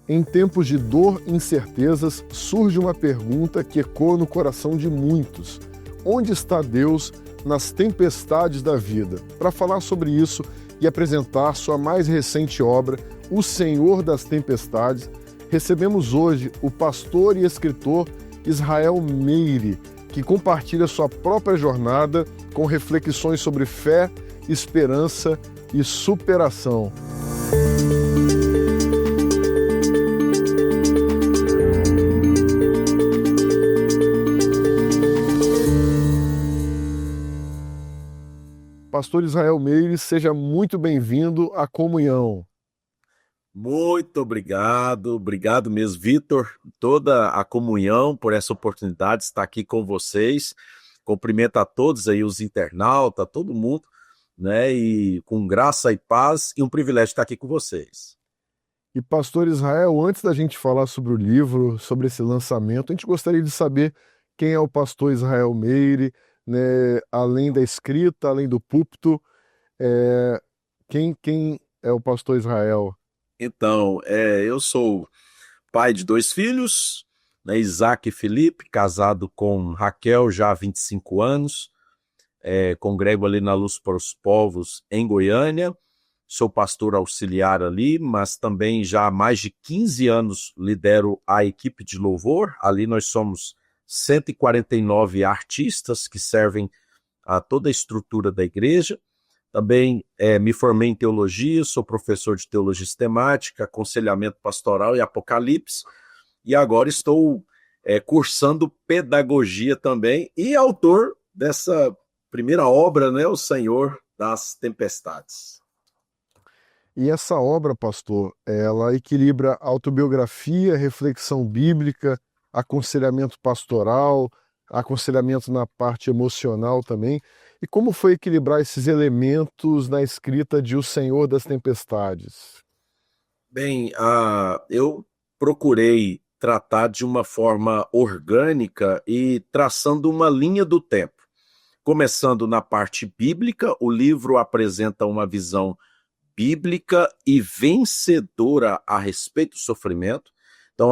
Em tempos de dor e incertezas, surge uma pergunta que ecoa no coração de muitos: onde está Deus nas tempestades da vida? Para falar sobre isso e apresentar sua mais recente obra, O Senhor das Tempestades, recebemos hoje o pastor e escritor Israel Meire, que compartilha sua própria jornada com reflexões sobre fé, esperança e superação. Pastor Israel Meire, seja muito bem-vindo à comunhão. Muito obrigado mesmo, Vitor, toda a comunhão por essa oportunidade de estar aqui com vocês. Cumprimento a todos aí, os internautas, todo mundo, né? E com graça e paz, e um privilégio estar aqui com vocês. E pastor Israel, antes da gente falar sobre o livro, sobre esse lançamento, a gente gostaria de saber quem é o pastor Israel Meire, né? Além da escrita, além do púlpito, quem é o pastor Israel? Então, eu sou pai de 2 filhos, né, Isaac e Felipe, casado com Raquel já há 25 anos, congrego ali na Luz para os Povos em Goiânia, sou pastor auxiliar ali, mas também já há mais de 15 anos lidero a equipe de louvor. Ali nós somos 149 artistas que servem a toda a estrutura da igreja. Também me formei em teologia, sou professor de teologia sistemática, aconselhamento pastoral e apocalipse, e agora estou cursando pedagogia também e autor dessa primeira obra, né, O Senhor das Tempestades. E essa obra, pastor, ela equilibra autobiografia, reflexão bíblica, aconselhamento pastoral, aconselhamento na parte emocional também. E como foi equilibrar esses elementos na escrita de O Senhor das Tempestades? Bem, eu procurei tratar de uma forma orgânica e traçando uma linha do tempo. Começando na parte bíblica, o livro apresenta uma visão bíblica e vencedora a respeito do sofrimento. Então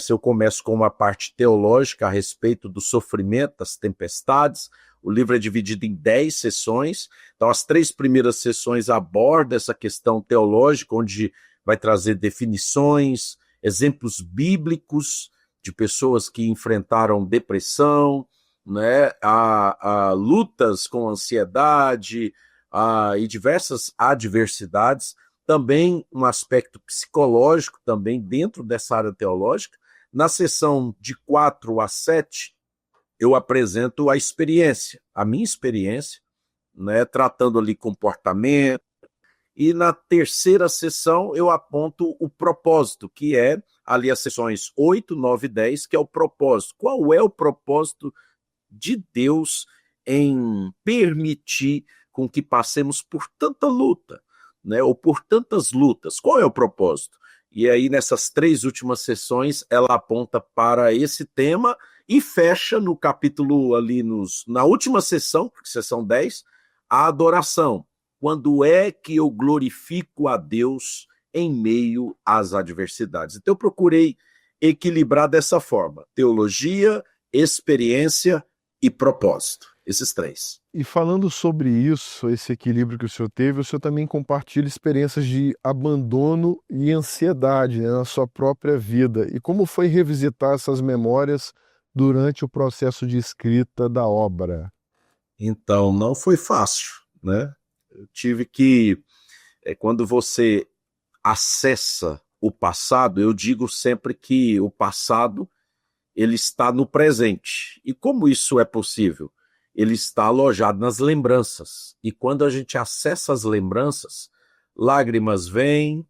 eu começo com uma parte teológica a respeito do sofrimento, das tempestades. O livro é dividido em 10 sessões. Então as 3 primeiras sessões abordam essa questão teológica, onde vai trazer definições, exemplos bíblicos de pessoas que enfrentaram depressão, né, a lutas com ansiedade, e diversas adversidades, também um aspecto psicológico também dentro dessa área teológica. Na sessão de 4 a 7, eu apresento a minha experiência, né, tratando ali comportamento, e na terceira sessão eu aponto o propósito, que é ali as sessões 8, 9 e 10, que é o propósito. Qual é o propósito de Deus em permitir com que passemos por tanta luta, né, ou por tantas lutas? Qual é o propósito? E aí, nessas 3 últimas sessões, ela aponta para esse tema e fecha no capítulo ali, na última sessão, porque sessão 10, a adoração. Quando é que eu glorifico a Deus em meio às adversidades? Então eu procurei equilibrar dessa forma: teologia, experiência e propósito. Esses 3. E falando sobre isso, esse equilíbrio que o senhor também compartilha experiências de abandono e ansiedade, né, na sua própria vida. E como foi revisitar essas memórias durante o processo de escrita da obra? Então, não foi fácil, né? Eu tive que, quando você acessa o passado, eu digo sempre que o passado ele está no presente. E como isso é possível? Ele está alojado nas lembranças. E quando a gente acessa as lembranças, lágrimas vêm,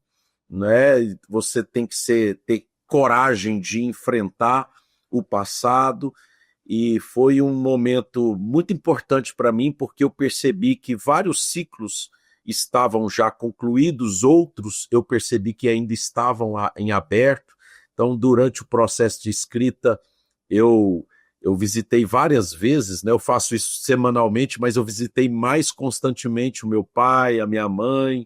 né? Você tem que ter coragem de enfrentar o passado. E foi um momento muito importante para mim, porque eu percebi que vários ciclos estavam já concluídos, outros eu percebi que ainda estavam em aberto. Então, durante o processo de escrita, eu visitei várias vezes, né? Eu faço isso semanalmente, mas eu visitei mais constantemente o meu pai, a minha mãe,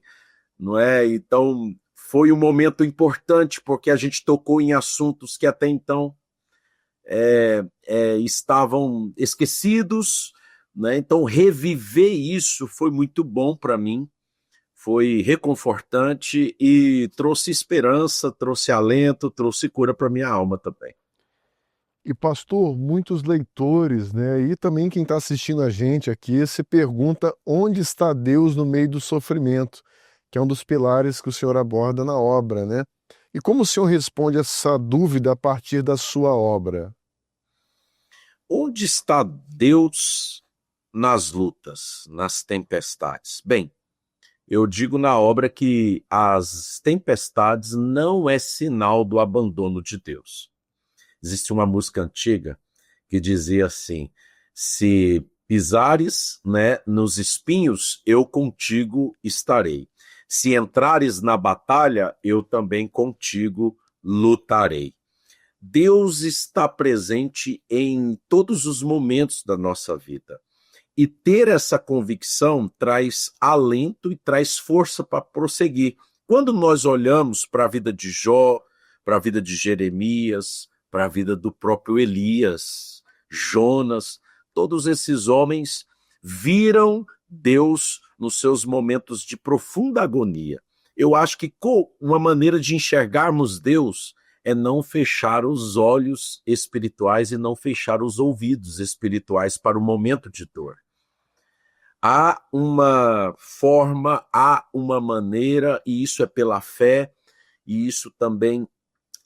não é? Então, Foi um momento importante porque a gente tocou em assuntos que até então estavam esquecidos, né? Então reviver isso foi muito bom para mim, foi reconfortante e trouxe esperança, trouxe alento, trouxe cura para minha alma também. E pastor, muitos leitores, né, e também quem está assistindo a gente aqui, se pergunta onde está Deus no meio do sofrimento, que é um dos pilares que o senhor aborda na obra, né? E como o senhor responde essa dúvida a partir da sua obra? Onde está Deus nas lutas, nas tempestades? Bem, eu digo na obra que as tempestades não é sinal do abandono de Deus. Existe uma música antiga que dizia assim: se pisares, né, nos espinhos, eu contigo estarei. Se entrares na batalha, eu também contigo lutarei. Deus está presente em todos os momentos da nossa vida. E ter essa convicção traz alento e traz força para prosseguir. Quando nós olhamos para a vida de Jó, para a vida de Jeremias, para a vida do próprio Elias, Jonas, todos esses homens viram Deus nos seus momentos de profunda agonia. Eu acho que uma maneira de enxergarmos Deus é não fechar os olhos espirituais e não fechar os ouvidos espirituais para o momento de dor. Há uma forma, há uma maneira, e isso é pela fé, e isso também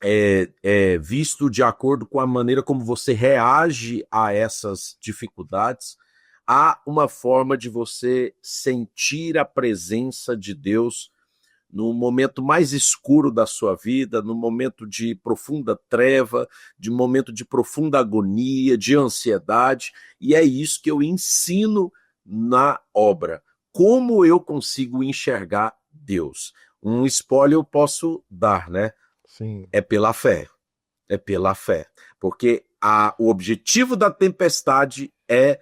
é visto de acordo com a maneira como você reage a essas dificuldades. Há uma forma de você sentir a presença de Deus no momento mais escuro da sua vida, no momento de profunda treva, de momento de profunda agonia, de ansiedade, e é isso que eu ensino na obra. Como eu consigo enxergar Deus? Um spoiler eu posso dar, né? Sim. É pela fé. É pela fé. Porque o objetivo da tempestade é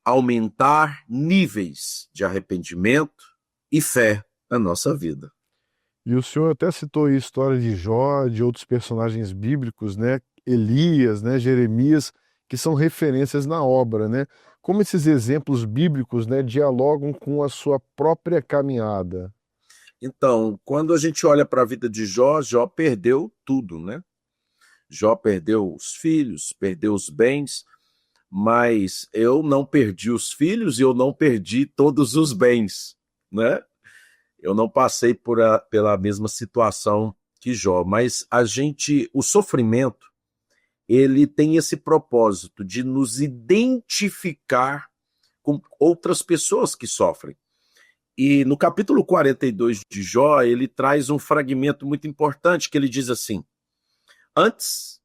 aumentar níveis de arrependimento e fé na nossa vida. E o senhor até citou aí a história de Jó, de outros personagens bíblicos, né? Elias, né? Jeremias, que são referências na obra, né? Como esses exemplos bíblicos, né, dialogam com a sua própria caminhada? Então, quando a gente olha para a vida de Jó, Jó perdeu tudo, né? Jó perdeu os filhos, perdeu os bens, mas eu não perdi os filhos e eu não perdi todos os bens, né? Eu não passei pela mesma situação que Jó, mas o sofrimento, ele tem esse propósito de nos identificar com outras pessoas que sofrem. E no capítulo 42 de Jó, ele traz um fragmento muito importante, que ele diz assim: antes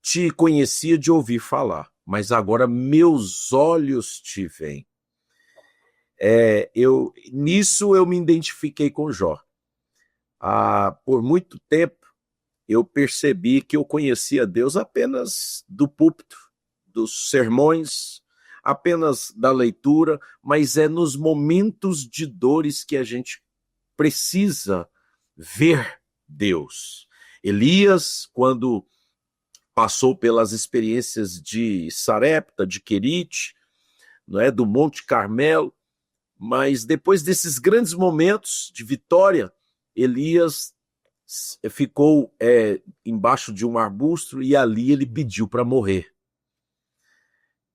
te conhecia de ouvir falar, mas agora meus olhos te veem. Nisso eu me identifiquei com Jó. Por muito tempo, eu percebi que eu conhecia Deus apenas do púlpito, dos sermões, apenas da leitura, mas é nos momentos de dores que a gente precisa ver Deus. Elias, quando passou pelas experiências de Sarepta, de Querite, não é, do Monte Carmelo, mas depois desses grandes momentos de vitória, Elias ficou embaixo de um arbusto e ali ele pediu para morrer.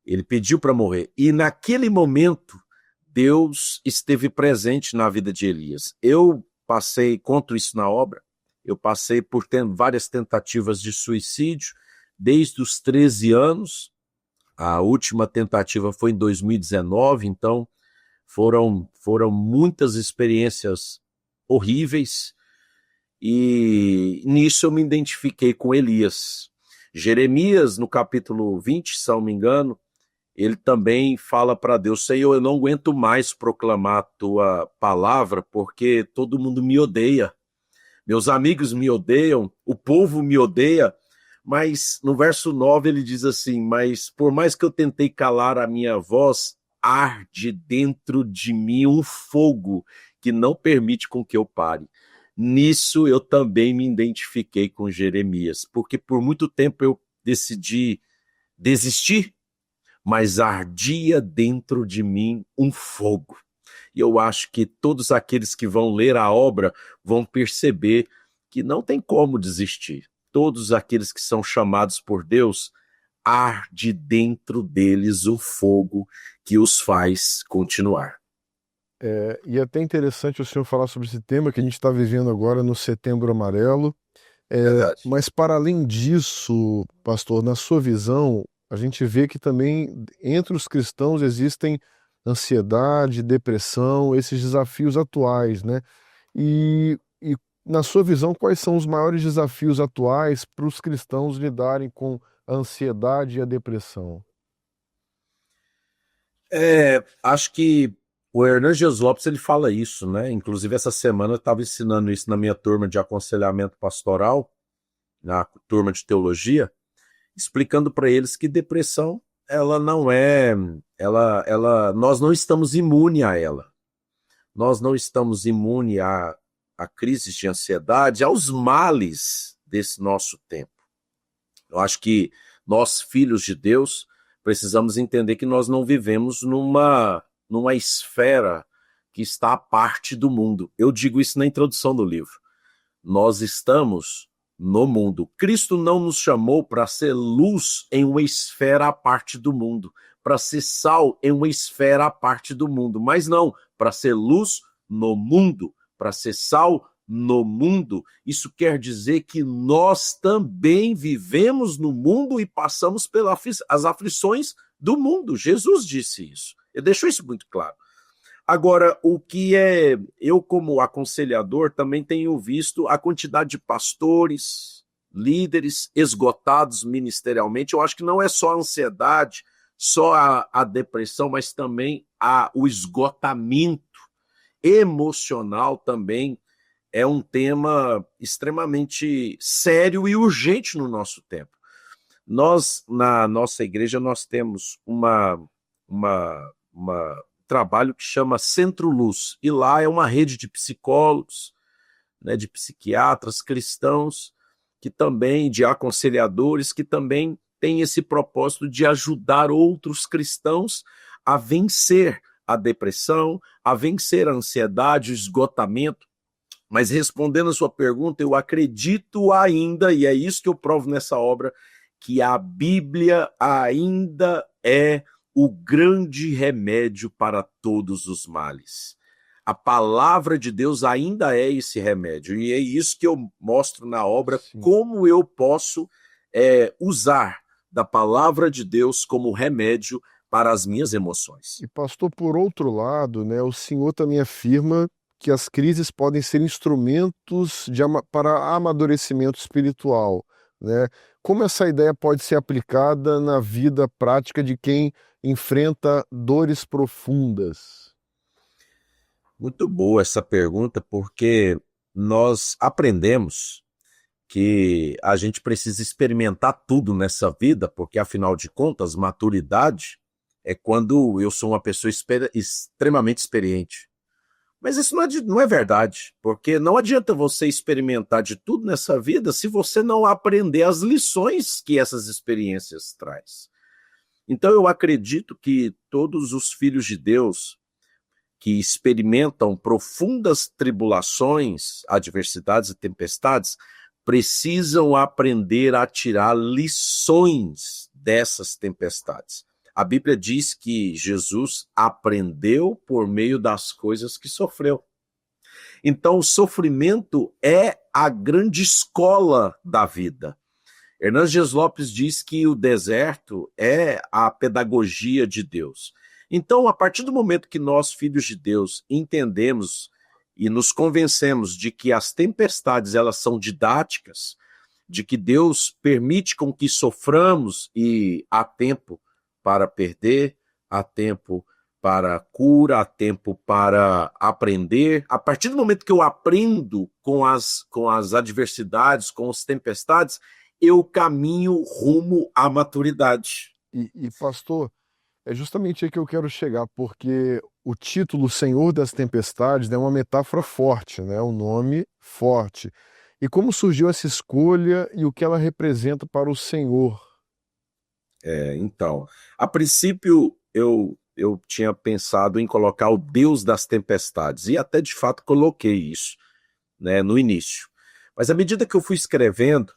Ele pediu para morrer. E naquele momento, Deus esteve presente na vida de Elias. Eu conto isso na obra, eu passei por várias tentativas de suicídio, desde os 13 anos, a última tentativa foi em 2019, então foram muitas experiências horríveis, e nisso eu me identifiquei com Elias. Jeremias, no capítulo 20, se não me engano, ele também fala para Deus: Senhor, eu não aguento mais proclamar a tua palavra, porque todo mundo me odeia. Meus amigos me odeiam, o povo me odeia. Mas no verso 9 ele diz assim: mas por mais que eu tentei calar a minha voz, arde dentro de mim um fogo que não permite com que eu pare. Nisso eu também me identifiquei com Jeremias, porque por muito tempo eu decidi desistir, mas ardia dentro de mim um fogo. E eu acho que todos aqueles que vão ler a obra vão perceber que não tem como desistir. Todos aqueles que são chamados por Deus, arde dentro deles o fogo que os faz continuar. E é até interessante o senhor falar sobre esse tema que a gente está vivendo agora no Setembro Amarelo. Verdade. Mas para além disso, pastor, na sua visão, a gente vê que também entre os cristãos existem ansiedade, depressão, esses desafios atuais, né? E na sua visão, quais são os maiores desafios atuais para os cristãos lidarem com a ansiedade e a depressão? Acho que o Hernan Dias Lopes ele fala isso, né? Inclusive essa semana eu estava ensinando isso na minha turma de aconselhamento pastoral, na turma de teologia, explicando para eles que depressão ela não é, nós não estamos imunes a ela. Nós não estamos imunes a crises de ansiedade, aos males desse nosso tempo. Eu acho que nós, filhos de Deus, precisamos entender que nós não vivemos numa esfera que está à parte do mundo. Eu digo isso na introdução do livro. Nós estamos no mundo. Cristo não nos chamou para ser luz em uma esfera à parte do mundo, para ser sal em uma esfera à parte do mundo, mas não, para ser luz no mundo, para ser sal no mundo. Isso quer dizer que nós também vivemos no mundo e passamos pelas aflições do mundo. Jesus disse isso. Ele deixou isso muito claro. Agora, o que eu como aconselhador também tenho visto a quantidade de pastores, líderes esgotados ministerialmente. Eu acho que não é só a ansiedade, só a depressão, mas também o esgotamento emocional também é um tema extremamente sério e urgente no nosso tempo. Nós, na nossa igreja, nós temos uma trabalho que chama Centro Luz, e lá é uma rede de psicólogos, né, de psiquiatras cristãos, que também, de aconselhadores, que também tem esse propósito de ajudar outros cristãos a vencer a depressão, a vencer a ansiedade, o esgotamento. Mas respondendo a sua pergunta, eu acredito ainda, e é isso que eu provo nessa obra, que a Bíblia ainda é o grande remédio para todos os males. A palavra de Deus ainda é esse remédio, e é isso que eu mostro na obra, Sim. como eu posso usar da palavra de Deus como remédio para as minhas emoções. E pastor, por outro lado, né, o senhor também afirma que as crises podem ser instrumentos para amadurecimento espiritual, né? Como essa ideia pode ser aplicada na vida prática de quem enfrenta dores profundas? Muito boa essa pergunta, porque nós aprendemos que a gente precisa experimentar tudo nessa vida, porque afinal de contas, maturidade é quando eu sou uma pessoa extremamente experiente. Mas isso não é verdade, porque não adianta você experimentar de tudo nessa vida se você não aprender as lições que essas experiências traz. Então eu acredito que todos os filhos de Deus que experimentam profundas tribulações, adversidades e tempestades, precisam aprender a tirar lições dessas tempestades. A Bíblia diz que Jesus aprendeu por meio das coisas que sofreu. Então, o sofrimento é a grande escola da vida. Hernan Dias Lopes diz que o deserto é a pedagogia de Deus. Então, a partir do momento que nós, filhos de Deus, entendemos e nos convencemos de que as tempestades elas são didáticas, de que Deus permite com que soframos e há tempo para perder, há tempo para cura, há tempo para aprender. A partir do momento que eu aprendo com as adversidades, com as tempestades, eu caminho rumo à maturidade. E pastor, É justamente aí que eu quero chegar, porque o título Senhor das Tempestades é uma metáfora forte, né? Um nome forte. E como surgiu essa escolha e o que ela representa para o Senhor? Então, a princípio eu tinha pensado em colocar o Deus das tempestades, e até de fato coloquei isso, né, no início. Mas à medida que eu fui escrevendo,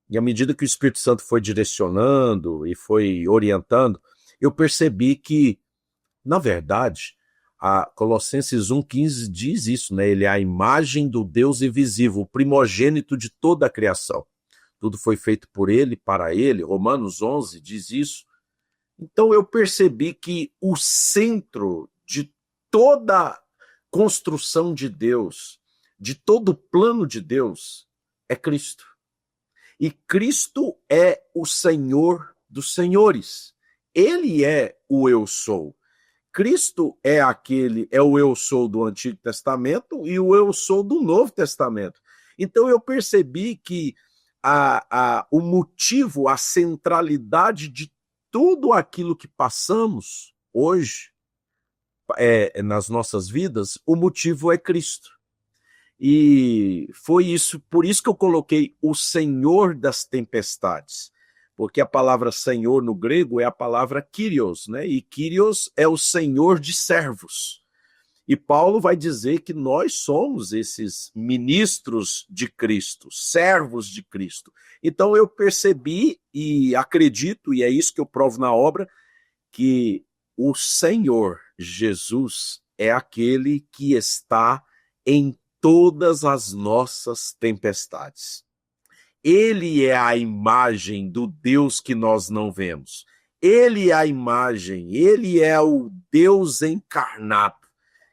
e à medida que o Espírito Santo foi direcionando e foi orientando, eu percebi que, na verdade, a Colossenses 1,15 diz isso, né? Ele é a imagem do Deus invisível, o primogênito de toda a criação. Tudo foi feito por ele, para ele. Romanos 11 diz isso. Então eu percebi que o centro de toda construção de Deus, de todo o plano de Deus, é Cristo. E Cristo é o Senhor dos senhores. Ele é o eu sou. Cristo é o eu sou do Antigo Testamento e o eu sou do Novo Testamento. Então eu percebi que o motivo, a centralidade de tudo aquilo que passamos hoje nas nossas vidas, o motivo é Cristo. E foi isso, por isso que eu coloquei o Senhor das tempestades, porque a palavra Senhor no grego é a palavra Kyrios, né? E Kyrios é o Senhor de servos. E Paulo vai dizer que nós somos esses ministros de Cristo, servos de Cristo. Então eu percebi e acredito, e é isso que eu provo na obra, que o Senhor Jesus é aquele que está em todas as nossas tempestades. Ele é a imagem do Deus que nós não vemos. Ele é a imagem, ele é o Deus encarnado.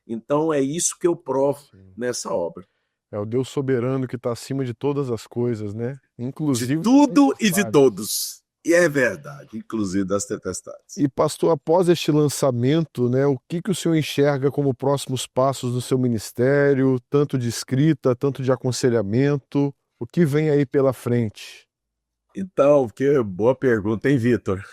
Então é isso que eu provo nessa obra. É o Deus soberano que está acima de todas as coisas, né? De Inclusive das tudo e de tempestades. todos. E é verdade, inclusive das tempestades. E pastor, após este lançamento, né, o que o senhor enxerga como próximos passos do seu ministério, tanto de escrita, tanto de aconselhamento? O que vem aí pela frente? Então, que boa pergunta, hein, Vitor?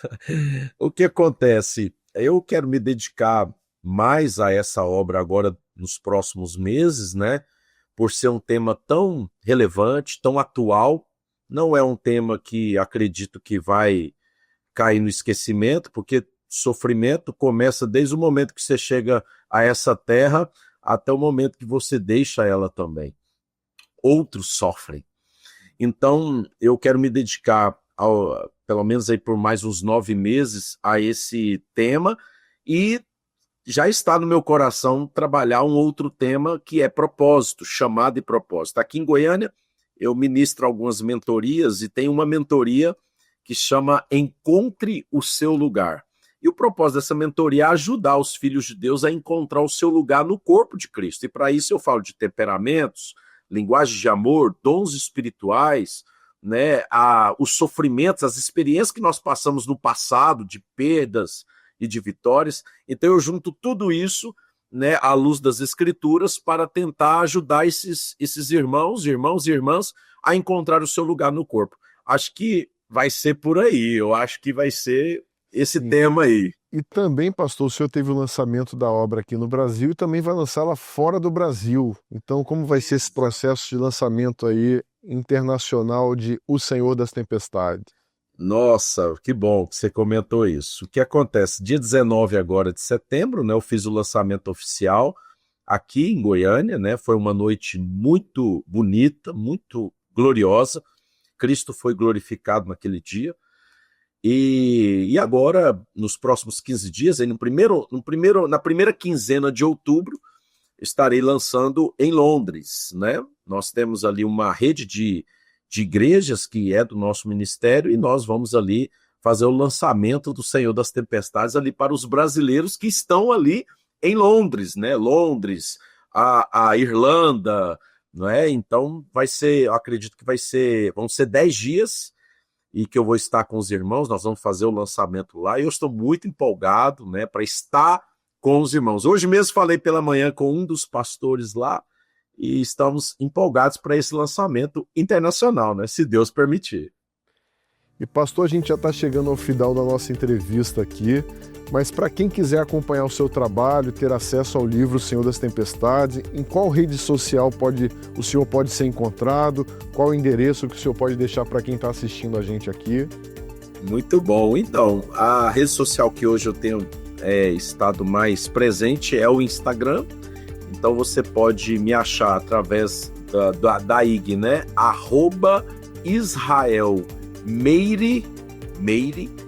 O que acontece? Eu quero me dedicar mais a essa obra agora nos próximos meses, né? Por ser um tema tão relevante, tão atual. Não é um tema que acredito que vai cair no esquecimento, porque sofrimento começa desde o momento que você chega a essa terra até o momento que você deixa ela também. Outros sofrem. Então, eu quero me dedicar, pelo menos aí por mais uns 9 meses, a esse tema, e já está no meu coração trabalhar um outro tema que é propósito, chamado e propósito. Aqui em Goiânia, eu ministro algumas mentorias e tem uma mentoria que chama Encontre o Seu Lugar. E o propósito dessa mentoria é ajudar os filhos de Deus a encontrar o seu lugar no corpo de Cristo. E para isso eu falo de temperamentos, linguagem de amor, dons espirituais, né, os sofrimentos, as experiências que nós passamos no passado, de perdas e de vitórias. Então eu junto tudo isso, né, à luz das Escrituras, para tentar ajudar esses irmãos e irmãs a encontrar o seu lugar no corpo. Acho que vai ser por aí, eu acho que vai ser esse tema aí. E também, pastor, o senhor teve o lançamento da obra aqui no Brasil e também vai lançá-la fora do Brasil. Então, como vai ser esse processo de lançamento aí internacional de O Senhor das Tempestades? Nossa, que bom que você comentou isso. O que acontece? Dia 19 agora de setembro, né, eu fiz o lançamento oficial aqui em Goiânia, né? Foi uma noite muito bonita, muito gloriosa. Cristo foi glorificado naquele dia. E agora, nos próximos 15 dias, aí na primeira quinzena de outubro, estarei lançando em Londres, né? Nós temos ali uma rede de igrejas que é do nosso ministério e nós vamos ali fazer o lançamento do Senhor das Tempestades ali para os brasileiros que estão ali em Londres, né? Londres, a Irlanda, não é? Então vai ser, eu acredito que vão ser 10 dias e que eu vou estar com os irmãos, nós vamos fazer o lançamento lá, e eu estou muito empolgado, né, para estar com os irmãos. Hoje mesmo falei pela manhã com um dos pastores lá, e estamos empolgados para esse lançamento internacional, né, se Deus permitir. E pastor, a gente já está chegando ao final da nossa entrevista aqui, mas para quem quiser acompanhar o seu trabalho, ter acesso ao livro O Senhor das Tempestades, em qual rede social o senhor pode ser encontrado? Qual o endereço que o senhor pode deixar para quem está assistindo a gente aqui? Muito bom. Então, a rede social que hoje eu tenho estado mais presente é o Instagram. Então você pode me achar através da IG, né? @IsraelMeire,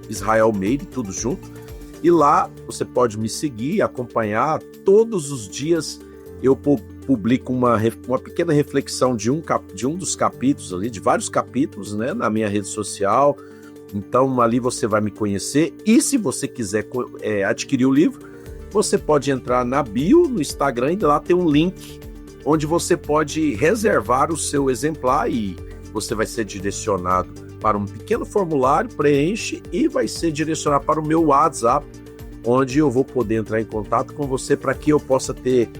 Israel Meire, tudo junto. E lá você pode me seguir e acompanhar. Todos os dias eu publico uma pequena reflexão de um dos capítulos ali, de vários capítulos, né, na minha rede social. Então ali você vai me conhecer. E se você quiser adquirir o livro, você pode entrar na bio no Instagram e lá tem um link onde você pode reservar o seu exemplar e você vai ser direcionado para um pequeno formulário, preenche e vai ser direcionado para o meu WhatsApp, onde eu vou poder entrar em contato com você para que eu possa ter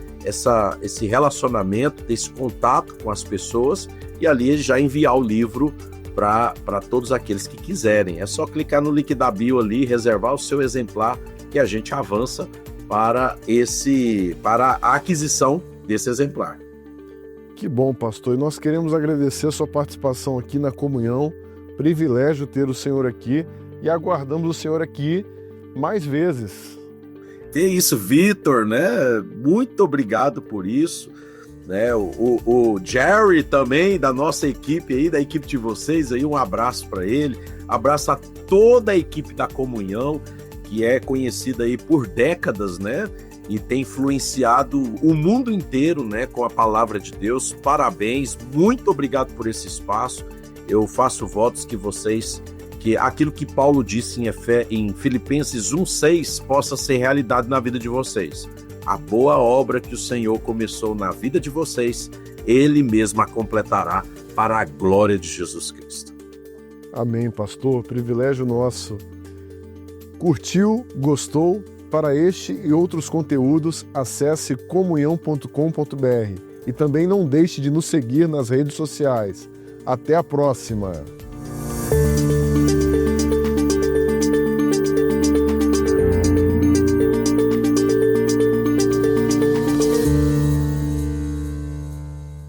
esse relacionamento, ter esse contato com as pessoas e ali já enviar o livro para todos aqueles que quiserem. É só clicar no link da bio ali, reservar o seu exemplar que a gente avança para a aquisição desse exemplar. Que bom, pastor. E nós queremos agradecer a sua participação aqui na comunhão. Privilégio ter o senhor aqui e aguardamos o senhor aqui mais vezes. Que isso, Vitor, né? Muito obrigado por isso. Né? O Jerry também, da nossa equipe aí, da equipe de vocês aí, um abraço para ele. Abraço a toda a equipe da comunhão, que é conhecida aí por décadas, né? E tem influenciado o mundo inteiro, né, com a palavra de Deus. Parabéns, muito obrigado por esse espaço. Eu faço votos que aquilo que Paulo disse em Filipenses 1:6 possa ser realidade na vida de vocês. A boa obra que o Senhor começou na vida de vocês, Ele mesmo a completará para a glória de Jesus Cristo. Amém, pastor. Privilégio nosso. Curtiu? Gostou? Para este e outros conteúdos, acesse comunhão.com.br e também não deixe de nos seguir nas redes sociais. Até a próxima!